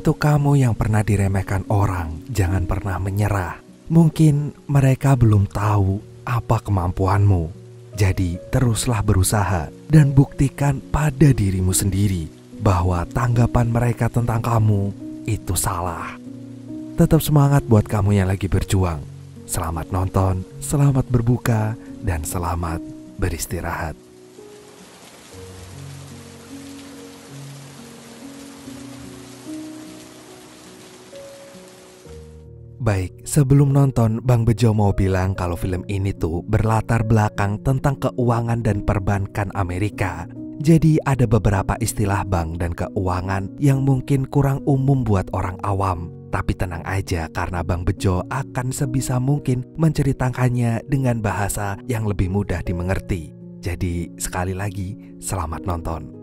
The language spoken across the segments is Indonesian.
Untuk kamu yang pernah diremehkan orang, jangan pernah menyerah. Mungkin mereka belum tahu apa kemampuanmu. Jadi teruslah berusaha dan buktikan pada dirimu sendiri bahwa tanggapan mereka tentang kamu itu salah. Tetap semangat buat kamu yang lagi berjuang. Selamat nonton, selamat berbuka, dan selamat beristirahat. Baik, sebelum nonton, Bang Bejo mau bilang kalau film ini tuh berlatar belakang tentang keuangan dan perbankan Amerika. Jadi ada beberapa istilah bank dan keuangan yang mungkin kurang umum buat orang awam. Tapi tenang aja karena Bang Bejo akan sebisa mungkin menceritakannya dengan bahasa yang lebih mudah dimengerti. Jadi sekali lagi, selamat nonton.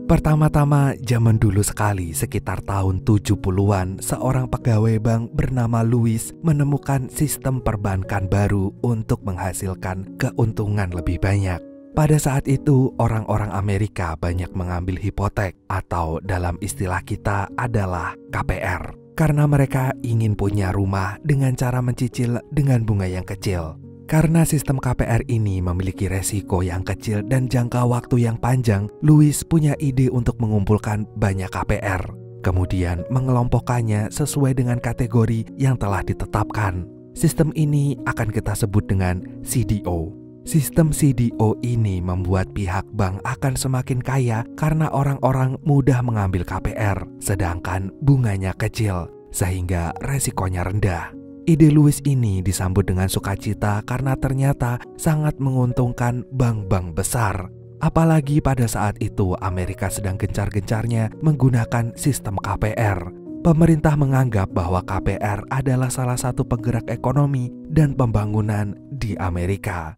Pertama-tama, zaman dulu sekali, sekitar tahun 70-an, seorang pegawai bank bernama Louis menemukan sistem perbankan baru untuk menghasilkan keuntungan lebih banyak. Pada saat itu, orang-orang Amerika banyak mengambil hipotek atau dalam istilah kita adalah KPR. Karena mereka ingin punya rumah dengan cara mencicil dengan bunga yang kecil. Karena sistem KPR ini memiliki resiko yang kecil dan jangka waktu yang panjang, Louis punya ide untuk mengumpulkan banyak KPR. Kemudian mengelompokkannya sesuai dengan kategori yang telah ditetapkan. Sistem ini akan kita sebut dengan CDO. Sistem CDO ini membuat pihak bank akan semakin kaya karena orang-orang mudah mengambil KPR, sedangkan bunganya kecil, sehingga resikonya rendah. Ide Louis ini disambut dengan sukacita karena ternyata sangat menguntungkan bank-bank besar. Apalagi pada saat itu Amerika sedang gencar-gencarnya menggunakan sistem KPR. Pemerintah menganggap bahwa KPR adalah salah satu penggerak ekonomi dan pembangunan di Amerika.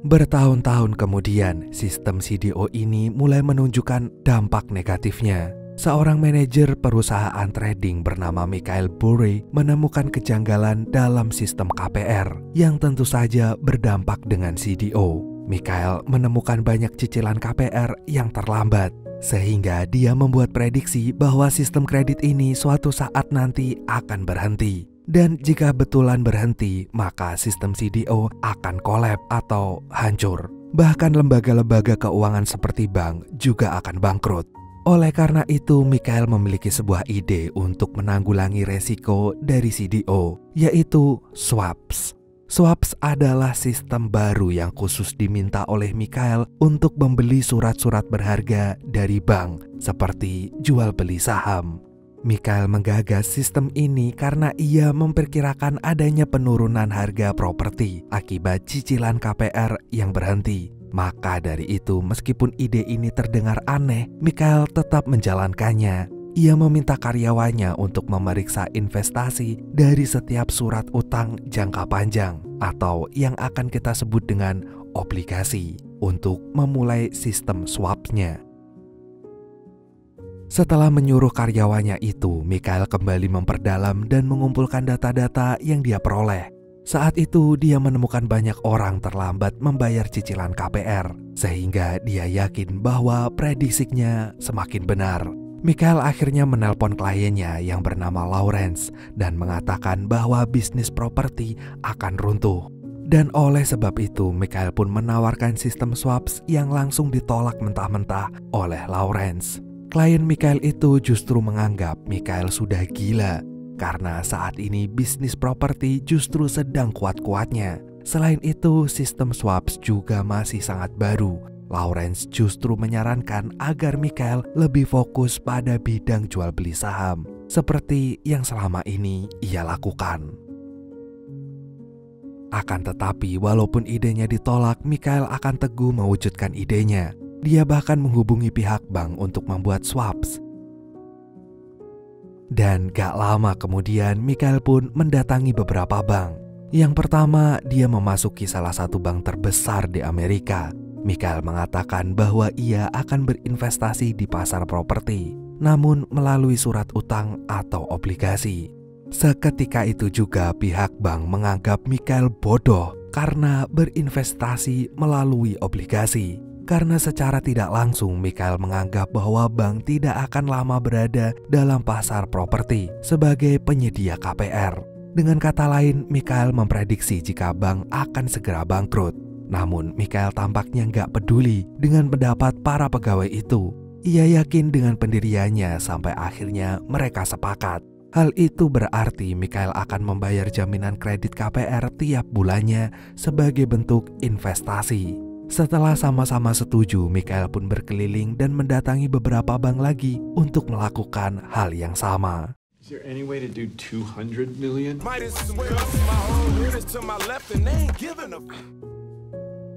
Bertahun-tahun kemudian, sistem CDO ini mulai menunjukkan dampak negatifnya. Seorang manajer perusahaan trading bernama Michael Burry menemukan kejanggalan dalam sistem KPR yang tentu saja berdampak dengan CDO. Michael menemukan banyak cicilan KPR yang terlambat, sehingga dia membuat prediksi bahwa sistem kredit ini suatu saat nanti akan berhenti. Dan jika betulan berhenti, maka sistem CDO akan kolab atau hancur. Bahkan lembaga-lembaga keuangan seperti bank juga akan bangkrut. Oleh karena itu, Michael memiliki sebuah ide untuk menanggulangi resiko dari CDO, yaitu swaps. Swaps adalah sistem baru yang khusus diminta oleh Michael untuk membeli surat-surat berharga dari bank, seperti jual beli saham. Michael menggagas sistem ini karena ia memperkirakan adanya penurunan harga properti akibat cicilan KPR yang berhenti. Maka dari itu, meskipun ide ini terdengar aneh, Michael tetap menjalankannya. Ia meminta karyawannya untuk memeriksa investasi dari setiap surat utang jangka panjang atau yang akan kita sebut dengan obligasi untuk memulai sistem swapnya. Setelah menyuruh karyawannya itu, Michael kembali memperdalam dan mengumpulkan data-data yang dia peroleh. Saat itu dia menemukan banyak orang terlambat membayar cicilan KPR, sehingga dia yakin bahwa prediksinya semakin benar. Michael akhirnya menelpon kliennya yang bernama Lawrence dan mengatakan bahwa bisnis properti akan runtuh. Dan oleh sebab itu, Michael pun menawarkan sistem swaps yang langsung ditolak mentah-mentah oleh Lawrence. Klien Michael itu justru menganggap Michael sudah gila. Karena saat ini bisnis properti justru sedang kuat-kuatnya. Selain itu, sistem swaps juga masih sangat baru. Lawrence justru menyarankan agar Michael lebih fokus pada bidang jual beli saham, seperti yang selama ini ia lakukan. Akan tetapi, walaupun idenya ditolak, Michael akan teguh mewujudkan idenya. Dia bahkan menghubungi pihak bank untuk membuat swaps. Dan gak lama kemudian Michael pun mendatangi beberapa bank. Yang pertama, dia memasuki salah satu bank terbesar di Amerika. Michael mengatakan bahwa ia akan berinvestasi di pasar properti, namun melalui surat utang atau obligasi. Seketika itu juga pihak bank menganggap Michael bodoh karena berinvestasi melalui obligasi. Karena secara tidak langsung Mikhail menganggap bahwa bank tidak akan lama berada dalam pasar properti sebagai penyedia KPR. Dengan kata lain, Mikhail memprediksi jika bank akan segera bangkrut. Namun Mikhail tampaknya nggak peduli dengan pendapat para pegawai itu. Ia yakin dengan pendiriannya sampai akhirnya mereka sepakat. Hal itu berarti Mikhail akan membayar jaminan kredit KPR tiap bulannya sebagai bentuk investasi. Setelah sama-sama setuju, Mikhail pun berkeliling dan mendatangi beberapa bank lagi untuk melakukan hal yang sama. Is there any way to do 200 million?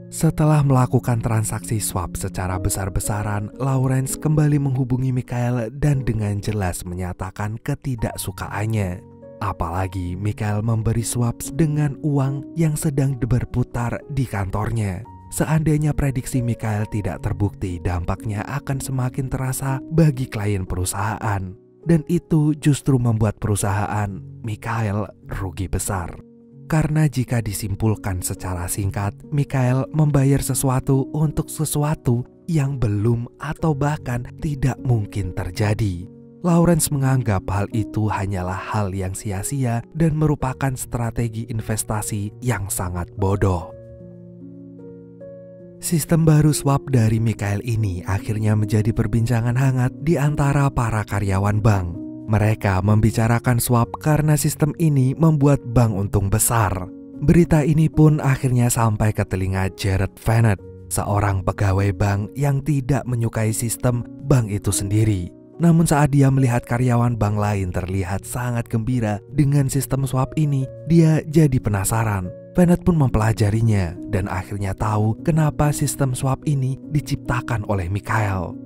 Setelah melakukan transaksi swap secara besar-besaran, Lawrence kembali menghubungi Mikhail dan dengan jelas menyatakan ketidaksukaannya. Apalagi Mikhail memberi swaps dengan uang yang sedang berputar di kantornya. Seandainya prediksi Mikhail tidak terbukti, dampaknya akan semakin terasa bagi klien perusahaan. Dan itu justru membuat perusahaan Mikhail rugi besar. Karena jika disimpulkan secara singkat, Mikhail membayar sesuatu untuk sesuatu yang belum atau bahkan tidak mungkin terjadi. Lawrence menganggap hal itu hanyalah hal yang sia-sia dan merupakan strategi investasi yang sangat bodoh. Sistem baru swap dari Mikhail ini akhirnya menjadi perbincangan hangat di antara para karyawan bank. Mereka membicarakan swap karena sistem ini membuat bank untung besar. Berita ini pun akhirnya sampai ke telinga Jared Venet, seorang pegawai bank yang tidak menyukai sistem bank itu sendiri. Namun saat dia melihat karyawan bank lain terlihat sangat gembira dengan sistem swap ini, dia jadi penasaran. Venet pun mempelajarinya dan akhirnya tahu kenapa sistem swap ini diciptakan oleh Mikhail.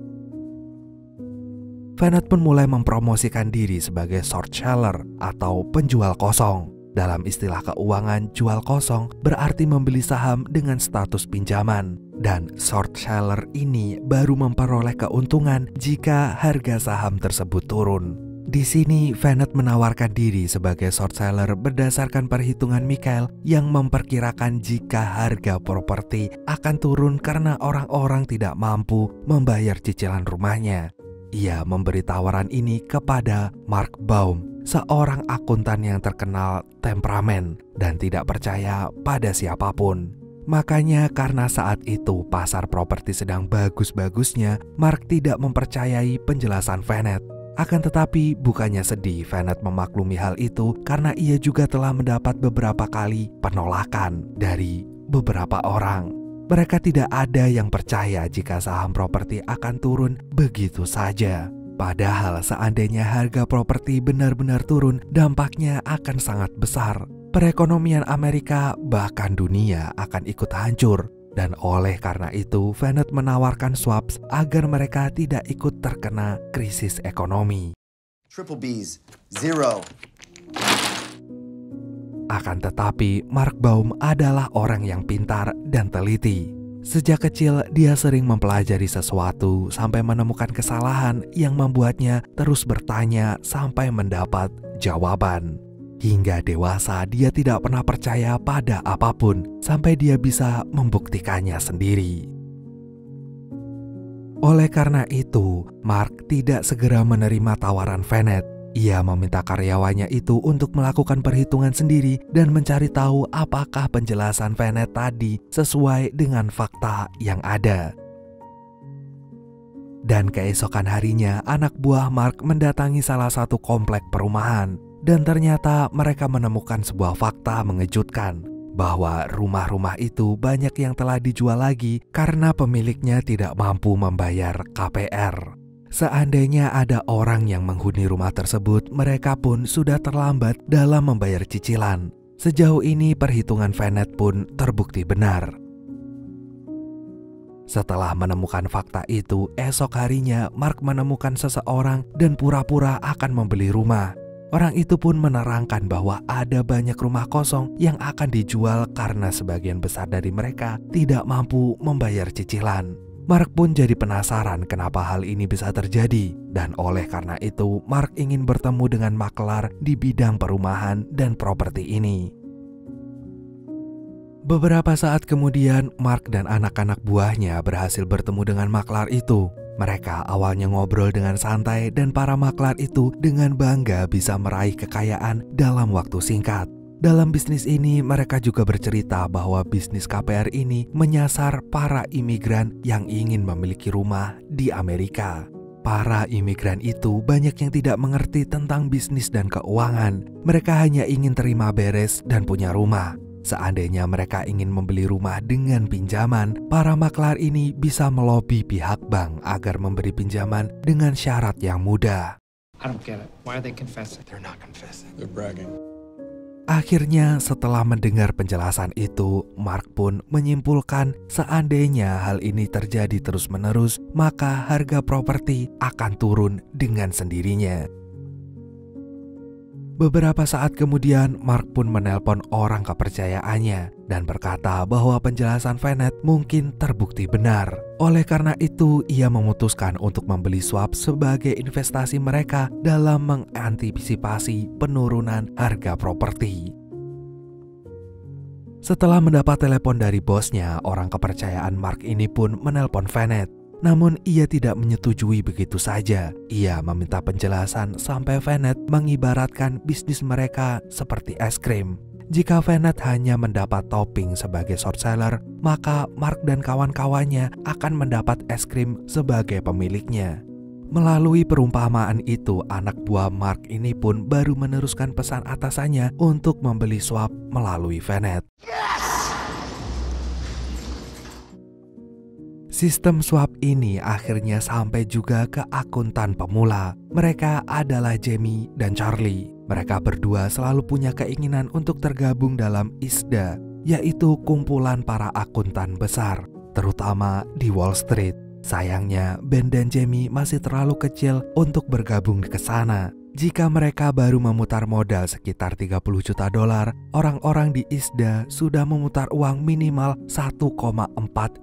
Venet pun mulai mempromosikan diri sebagai short seller atau penjual kosong. Dalam istilah keuangan, jual kosong berarti membeli saham dengan status pinjaman. Dan short seller ini baru memperoleh keuntungan jika harga saham tersebut turun. Di sini, Venet menawarkan diri sebagai short seller berdasarkan perhitungan Mikhail yang memperkirakan jika harga properti akan turun karena orang-orang tidak mampu membayar cicilan rumahnya. Ia memberi tawaran ini kepada Mark Baum, seorang akuntan yang terkenal temperamen dan tidak percaya pada siapapun. Makanya karena saat itu pasar properti sedang bagus-bagusnya, Mark tidak mempercayai penjelasan Venet. Akan tetapi bukannya sedih, Venet memaklumi hal itu karena ia juga telah mendapat beberapa kali penolakan dari beberapa orang. Mereka tidak ada yang percaya jika saham properti akan turun begitu saja. Padahal seandainya harga properti benar-benar turun, dampaknya akan sangat besar. Perekonomian Amerika bahkan dunia akan ikut hancur. Dan oleh karena itu, Venet menawarkan swaps agar mereka tidak ikut terkena krisis ekonomi. Triple B's, zero. Akan tetapi, Mark Baum adalah orang yang pintar dan teliti. Sejak kecil, dia sering mempelajari sesuatu sampai menemukan kesalahan yang membuatnya terus bertanya sampai mendapat jawaban. Hingga dewasa, dia tidak pernah percaya pada apapun sampai dia bisa membuktikannya sendiri. Oleh karena itu, Mark tidak segera menerima tawaran Venet. Ia meminta karyawannya itu untuk melakukan perhitungan sendiri dan mencari tahu apakah penjelasan Venet tadi sesuai dengan fakta yang ada. Dan keesokan harinya, anak buah Mark mendatangi salah satu komplek perumahan. Dan ternyata mereka menemukan sebuah fakta mengejutkan, bahwa rumah-rumah itu banyak yang telah dijual lagi karena pemiliknya tidak mampu membayar KPR. Seandainya ada orang yang menghuni rumah tersebut, mereka pun sudah terlambat dalam membayar cicilan. Sejauh ini perhitungan Venet pun terbukti benar. Setelah menemukan fakta itu, esok harinya Mark menemukan seseorang dan pura-pura akan membeli rumah. Orang itu pun menerangkan bahwa ada banyak rumah kosong yang akan dijual karena sebagian besar dari mereka tidak mampu membayar cicilan. Mark pun jadi penasaran kenapa hal ini bisa terjadi, dan oleh karena itu Mark ingin bertemu dengan maklar di bidang perumahan dan properti ini. Beberapa saat kemudian, Mark dan anak-anak buahnya berhasil bertemu dengan maklar itu. Mereka awalnya ngobrol dengan santai dan para maklar itu dengan bangga bisa meraih kekayaan dalam waktu singkat. Dalam bisnis ini, mereka juga bercerita bahwa bisnis KPR ini menyasar para imigran yang ingin memiliki rumah di Amerika. Para imigran itu banyak yang tidak mengerti tentang bisnis dan keuangan. Mereka hanya ingin terima beres dan punya rumah. Seandainya mereka ingin membeli rumah dengan pinjaman, para maklar ini bisa melobi pihak bank agar memberi pinjaman dengan syarat yang mudah. I don't get it. Why are they confessing? They're not confessing. They're bragging. Akhirnya setelah mendengar penjelasan itu, Mark pun menyimpulkan seandainya hal ini terjadi terus-menerus, maka harga properti akan turun dengan sendirinya. Beberapa saat kemudian, Mark pun menelpon orang kepercayaannya dan berkata bahwa penjelasan Venet mungkin terbukti benar. Oleh karena itu, ia memutuskan untuk membeli swap sebagai investasi mereka dalam mengantisipasi penurunan harga properti. Setelah mendapat telepon dari bosnya, orang kepercayaan Mark ini pun menelpon Venet. Namun ia tidak menyetujui begitu saja. Ia meminta penjelasan sampai Venet mengibaratkan bisnis mereka seperti es krim. Jika Venet hanya mendapat topping sebagai short seller, maka Mark dan kawan-kawannya akan mendapat es krim sebagai pemiliknya. Melalui perumpamaan itu, anak buah Mark ini pun baru meneruskan pesan atasannya untuk membeli swap melalui Venet. Sistem swap ini akhirnya sampai juga ke akuntan pemula. Mereka adalah Jamie dan Charlie. Mereka berdua selalu punya keinginan untuk tergabung dalam ISDA, yaitu kumpulan para akuntan besar, terutama di Wall Street. Sayangnya, Ben dan Jamie masih terlalu kecil untuk bergabung ke sana. Jika mereka baru memutar modal sekitar 30 juta dolar, orang-orang di ISDA sudah memutar uang minimal 1,4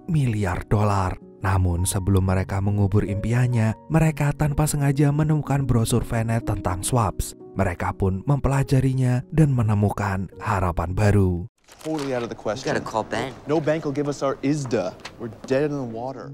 miliar dolar. Namun sebelum mereka mengubur impiannya, mereka tanpa sengaja menemukan brosur Venet tentang swaps. Mereka pun mempelajarinya dan menemukan harapan baru. Totally out of the You question. gotta call Ben. No bank will give us our ISDA. We're dead in the water.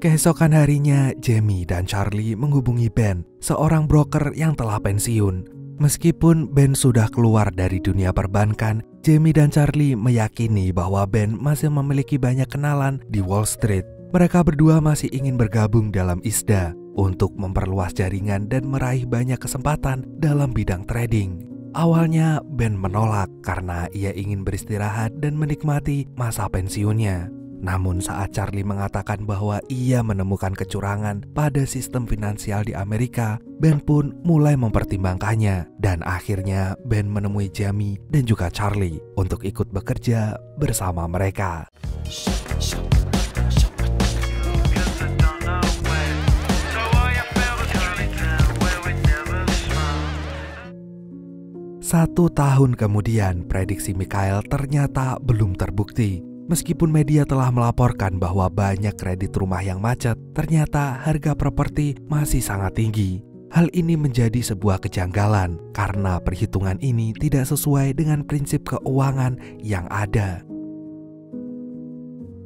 Keesokan harinya, Jamie dan Charlie menghubungi Ben, seorang broker yang telah pensiun. Meskipun Ben sudah keluar dari dunia perbankan, Jamie dan Charlie meyakini bahwa Ben masih memiliki banyak kenalan di Wall Street. Mereka berdua masih ingin bergabung dalam ISDA untuk memperluas jaringan dan meraih banyak kesempatan dalam bidang trading. Awalnya Ben menolak karena ia ingin beristirahat dan menikmati masa pensiunnya. Namun saat Charlie mengatakan bahwa ia menemukan kecurangan pada sistem finansial di Amerika, Ben pun mulai mempertimbangkannya. Dan akhirnya Ben menemui Jamie dan juga Charlie untuk ikut bekerja bersama mereka. Satu tahun kemudian, prediksi Mikhail ternyata belum terbukti. Meskipun media telah melaporkan bahwa banyak kredit rumah yang macet, ternyata harga properti masih sangat tinggi. Hal ini menjadi sebuah kejanggalan karena perhitungan ini tidak sesuai dengan prinsip keuangan yang ada.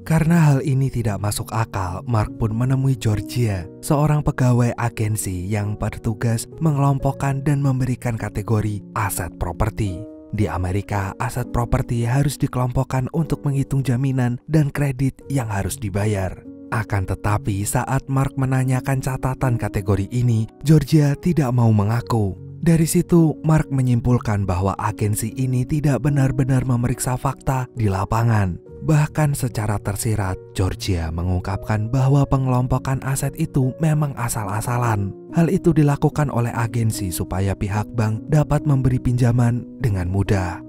Karena hal ini tidak masuk akal, Mark pun menemui Georgia, seorang pegawai agensi yang bertugas mengelompokkan dan memberikan kategori aset properti. Di Amerika, aset properti harus dikelompokkan untuk menghitung jaminan dan kredit yang harus dibayar. Akan tetapi saat Mark menanyakan catatan kategori ini, Georgia tidak mau mengaku. Dari situ, Mark menyimpulkan bahwa agensi ini tidak benar-benar memeriksa fakta di lapangan. Bahkan secara tersirat, Georgia mengungkapkan bahwa pengelompokan aset itu memang asal-asalan. Hal itu dilakukan oleh agensi supaya pihak bank dapat memberi pinjaman dengan mudah.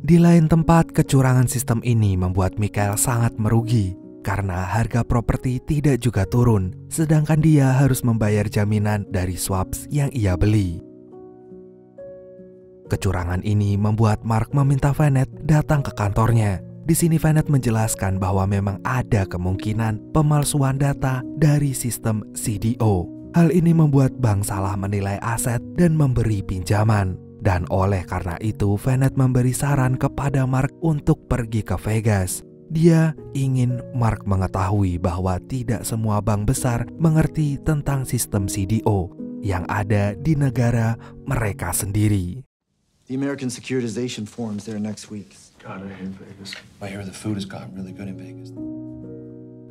Di lain tempat, kecurangan sistem ini membuat Mikhail sangat merugi karena harga properti tidak juga turun, sedangkan dia harus membayar jaminan dari swaps yang ia beli. Kecurangan ini membuat Mark meminta Venet datang ke kantornya. Di sini Venet menjelaskan bahwa memang ada kemungkinan pemalsuan data dari sistem CDO. Hal ini membuat bank salah menilai aset dan memberi pinjaman. Dan oleh karena itu, Venet memberi saran kepada Mark untuk pergi ke Vegas. Dia ingin Mark mengetahui bahwa tidak semua bank besar mengerti tentang sistem CDO yang ada di negara mereka sendiri. The American Securitization Forum's there next week. God, I hate Vegas. I hear the food has gotten really good in Vegas.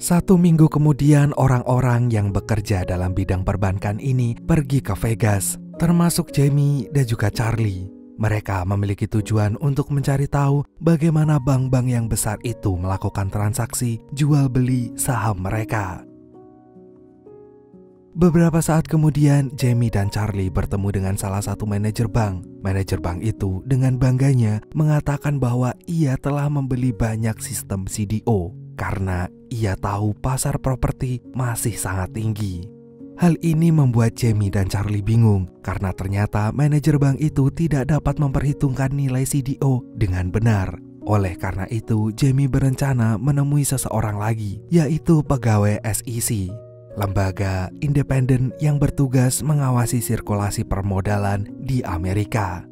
1 minggu kemudian, orang-orang yang bekerja dalam bidang perbankan ini pergi ke Vegas, termasuk Jamie dan juga Charlie. Mereka memiliki tujuan untuk mencari tahu bagaimana bank-bank yang besar itu melakukan transaksi jual beli saham mereka. Beberapa saat kemudian, Jamie dan Charlie bertemu dengan salah satu manajer bank. Manajer bank itu dengan bangganya mengatakan bahwa ia telah membeli banyak sistem CDO karena ia tahu pasar properti masih sangat tinggi. Hal ini membuat Jamie dan Charlie bingung karena ternyata manajer bank itu tidak dapat memperhitungkan nilai CDO dengan benar. Oleh karena itu, Jamie berencana menemui seseorang lagi, yaitu pegawai SEC, lembaga independen yang bertugas mengawasi sirkulasi permodalan di Amerika.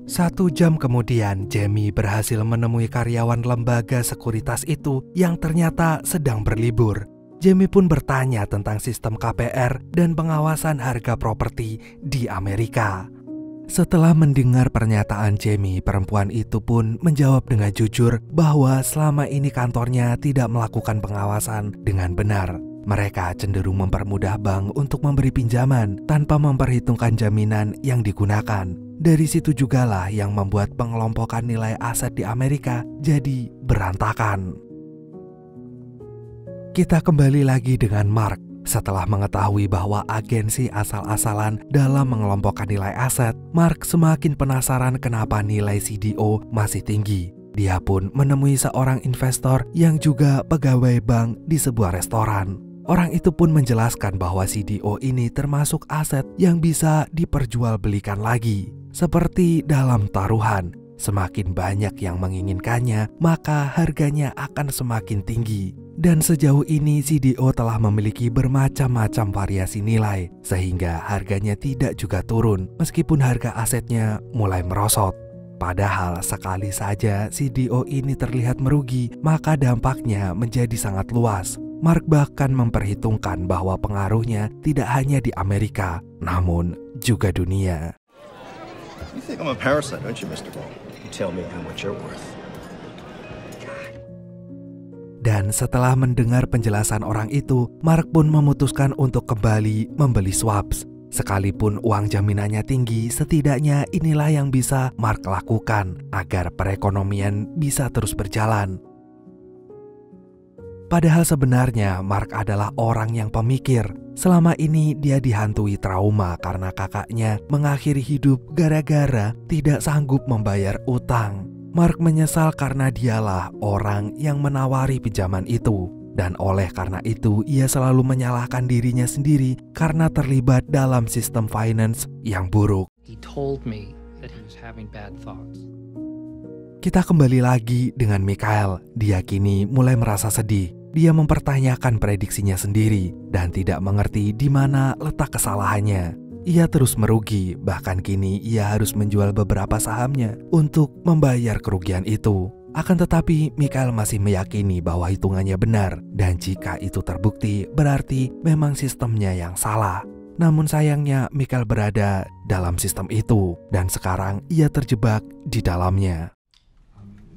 1 jam kemudian, Jamie berhasil menemui karyawan lembaga sekuritas itu yang ternyata sedang berlibur. Jamie pun bertanya tentang sistem KPR dan pengawasan harga properti di Amerika. Setelah mendengar pernyataan Jamie, perempuan itu pun menjawab dengan jujur bahwa selama ini kantornya tidak melakukan pengawasan dengan benar. Mereka cenderung mempermudah bank untuk memberi pinjaman tanpa memperhitungkan jaminan yang digunakan. Dari situ jugalah yang membuat pengelompokan nilai aset di Amerika jadi berantakan. Kita kembali lagi dengan Mark. Setelah mengetahui bahwa agensi asal-asalan dalam mengelompokkan nilai aset, Mark semakin penasaran kenapa nilai CDO masih tinggi. Dia pun menemui seorang investor yang juga pegawai bank di sebuah restoran. Orang itu pun menjelaskan bahwa CDO ini termasuk aset yang bisa diperjualbelikan lagi. Seperti dalam taruhan, semakin banyak yang menginginkannya, maka harganya akan semakin tinggi. Dan sejauh ini CDO telah memiliki bermacam-macam variasi nilai, sehingga harganya tidak juga turun meskipun harga asetnya mulai merosot. Padahal sekali saja CDO ini terlihat merugi, maka dampaknya menjadi sangat luas. Mark bahkan memperhitungkan bahwa pengaruhnya tidak hanya di Amerika, namun juga dunia. You think I'm a parasite, don't you, Mr. Ball? You tell me how much you're worth. Dan setelah mendengar penjelasan orang itu, Mark pun memutuskan untuk kembali membeli swaps. Sekalipun uang jaminannya tinggi, setidaknya inilah yang bisa Mark lakukan agar perekonomian bisa terus berjalan. Padahal sebenarnya Mark adalah orang yang pemikir. Selama ini dia dihantui trauma karena kakaknya mengakhiri hidup gara-gara tidak sanggup membayar utang. Mark menyesal karena dialah orang yang menawari pinjaman itu. Dan oleh karena itu, ia selalu menyalahkan dirinya sendiri karena terlibat dalam sistem finance yang buruk. He told me that he was having bad thoughts. Kita kembali lagi dengan Mikhail. Dia kini mulai merasa sedih. Dia mempertanyakan prediksinya sendiri dan tidak mengerti di mana letak kesalahannya. Ia terus merugi, bahkan kini ia harus menjual beberapa sahamnya untuk membayar kerugian itu. Akan tetapi, Mikhail masih meyakini bahwa hitungannya benar, dan jika itu terbukti, berarti memang sistemnya yang salah. Namun sayangnya, Mikhail berada dalam sistem itu, dan sekarang ia terjebak di dalamnya.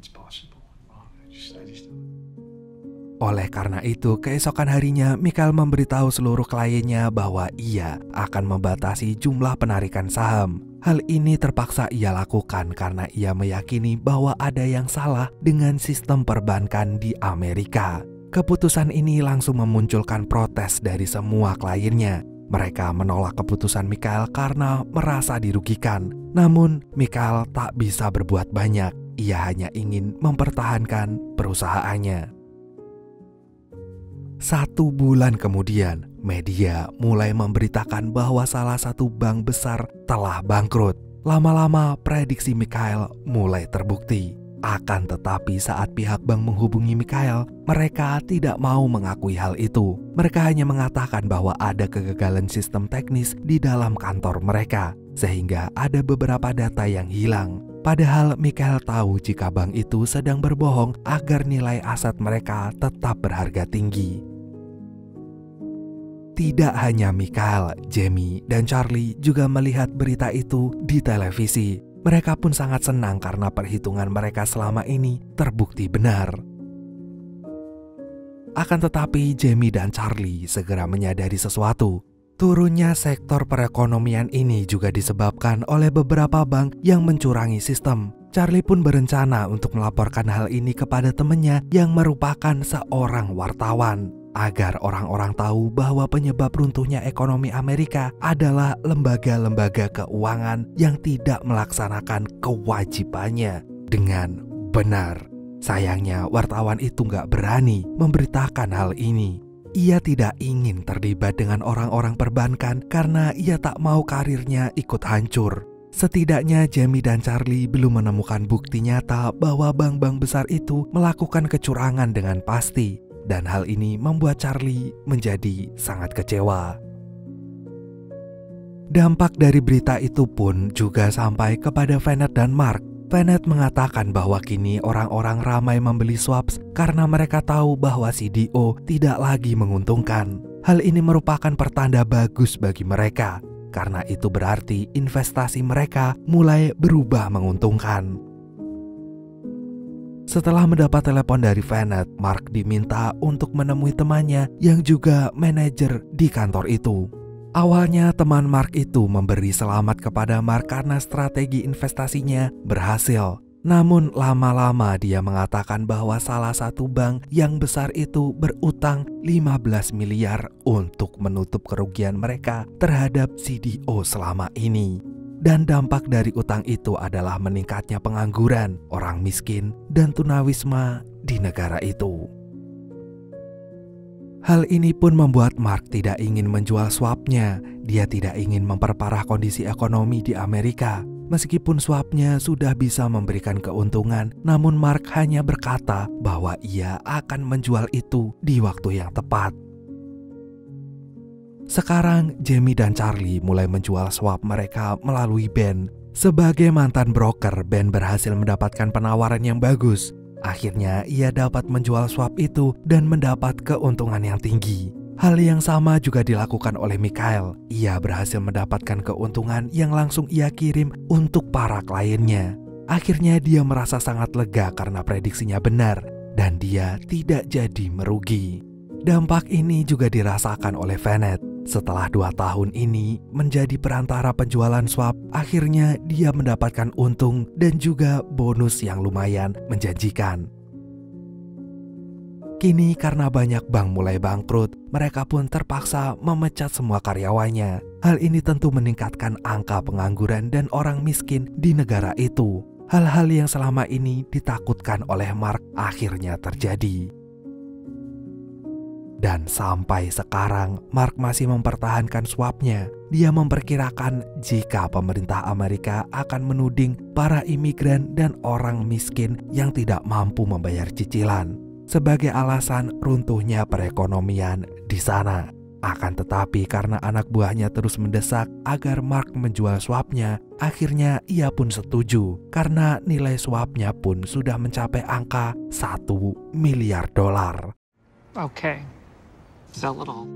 It's possible. I just Oleh karena itu, keesokan harinya Mikhail memberitahu seluruh kliennya bahwa ia akan membatasi jumlah penarikan saham. Hal ini terpaksa ia lakukan karena ia meyakini bahwa ada yang salah dengan sistem perbankan di Amerika. Keputusan ini langsung memunculkan protes dari semua kliennya. Mereka menolak keputusan Mikhail karena merasa dirugikan. Namun, Mikhail tak bisa berbuat banyak. Ia hanya ingin mempertahankan perusahaannya. 1 bulan kemudian, media mulai memberitakan bahwa salah satu bank besar telah bangkrut. Lama-lama prediksi Mikhail mulai terbukti. Akan tetapi saat pihak bank menghubungi Mikhail, mereka tidak mau mengakui hal itu. Mereka hanya mengatakan bahwa ada kegagalan sistem teknis di dalam kantor mereka. sehingga ada beberapa data yang hilang. Padahal Michael tahu jika bank itu sedang berbohong agar nilai aset mereka tetap berharga tinggi. Tidak hanya Michael, Jamie, dan Charlie juga melihat berita itu di televisi. Mereka pun sangat senang karena perhitungan mereka selama ini terbukti benar. Akan tetapi Jamie dan Charlie segera menyadari sesuatu. Turunnya sektor perekonomian ini juga disebabkan oleh beberapa bank yang mencurangi sistem. Charlie pun berencana untuk melaporkan hal ini kepada temannya yang merupakan seorang wartawan, agar orang-orang tahu bahwa penyebab runtuhnya ekonomi Amerika adalah lembaga-lembaga keuangan yang tidak melaksanakan kewajibannya dengan benar. Sayangnya wartawan itu nggak berani memberitakan hal ini. Ia tidak ingin terlibat dengan orang-orang perbankan karena ia tak mau karirnya ikut hancur. Setidaknya Jamie dan Charlie belum menemukan bukti nyata bahwa bank-bank besar itu melakukan kecurangan dengan pasti. Dan hal ini membuat Charlie menjadi sangat kecewa. Dampak dari berita itu pun juga sampai kepada Vanet dan Mark. Vanet mengatakan bahwa kini orang-orang ramai membeli swaps karena mereka tahu bahwa CDO tidak lagi menguntungkan. Hal ini merupakan pertanda bagus bagi mereka, karena itu berarti investasi mereka mulai berubah menguntungkan. Setelah mendapat telepon dari Vanet, Mark diminta untuk menemui temannya yang juga manajer di kantor itu. Awalnya teman Mark itu memberi selamat kepada Mark karena strategi investasinya berhasil. Namun lama-lama dia mengatakan bahwa salah satu bank yang besar itu berutang 15 miliar untuk menutup kerugian mereka terhadap CDO selama ini. Dan dampak dari utang itu adalah meningkatnya pengangguran, orang miskin, dan tunawisma di negara itu. Hal ini pun membuat Mark tidak ingin menjual swapnya. Dia tidak ingin memperparah kondisi ekonomi di Amerika. Meskipun swapnya sudah bisa memberikan keuntungan, namun Mark hanya berkata bahwa ia akan menjual itu di waktu yang tepat. Sekarang Jamie dan Charlie mulai menjual swap mereka melalui Ben. Sebagai mantan broker, Ben berhasil mendapatkan penawaran yang bagus. Akhirnya ia dapat menjual swap itu dan mendapat keuntungan yang tinggi. Hal yang sama juga dilakukan oleh Michael. Ia berhasil mendapatkan keuntungan yang langsung ia kirim untuk para kliennya. Akhirnya dia merasa sangat lega karena prediksinya benar dan dia tidak jadi merugi. Dampak ini juga dirasakan oleh Vanet. Setelah 2 tahun ini menjadi perantara penjualan swap, akhirnya dia mendapatkan untung dan juga bonus yang lumayan menjanjikan. Kini karena banyak bank mulai bangkrut, mereka pun terpaksa memecat semua karyawannya. Hal ini tentu meningkatkan angka pengangguran dan orang miskin di negara itu. Hal-hal yang selama ini ditakutkan oleh Mark akhirnya terjadi. Dan sampai sekarang, Mark masih mempertahankan swapnya. Dia memperkirakan jika pemerintah Amerika akan menuding para imigran dan orang miskin yang tidak mampu membayar cicilan sebagai alasan runtuhnya perekonomian di sana. Akan tetapi karena anak buahnya terus mendesak agar Mark menjual swapnya, akhirnya ia pun setuju karena nilai swapnya pun sudah mencapai angka $1 miliar. Okay. Sell it all.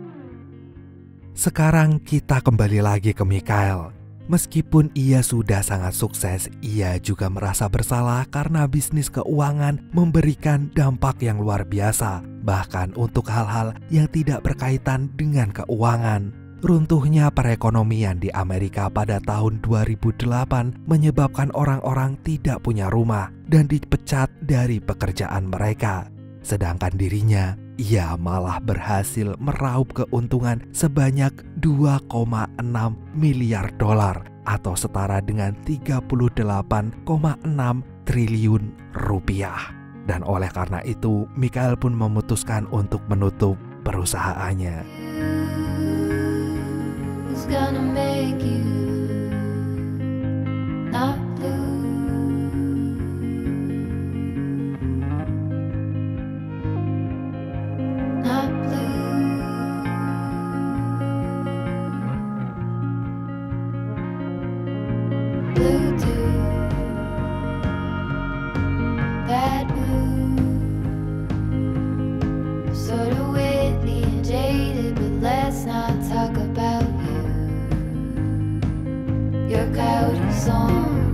Sekarang kita kembali lagi ke Michael. Meskipun ia sudah sangat sukses, ia juga merasa bersalah karena bisnis keuangan memberikan dampak yang luar biasa, bahkan untuk hal-hal yang tidak berkaitan dengan keuangan. Runtuhnya perekonomian di Amerika pada tahun 2008 menyebabkan orang-orang tidak punya rumah dan dipecat dari pekerjaan mereka. Sedangkan dirinya, ia malah berhasil meraup keuntungan sebanyak $2,6 miliar atau setara dengan 38,6 triliun rupiah. Dan oleh karena itu, Michael pun memutuskan untuk menutup perusahaannya. It's gonna make you not blue. Not blue. your coyote song.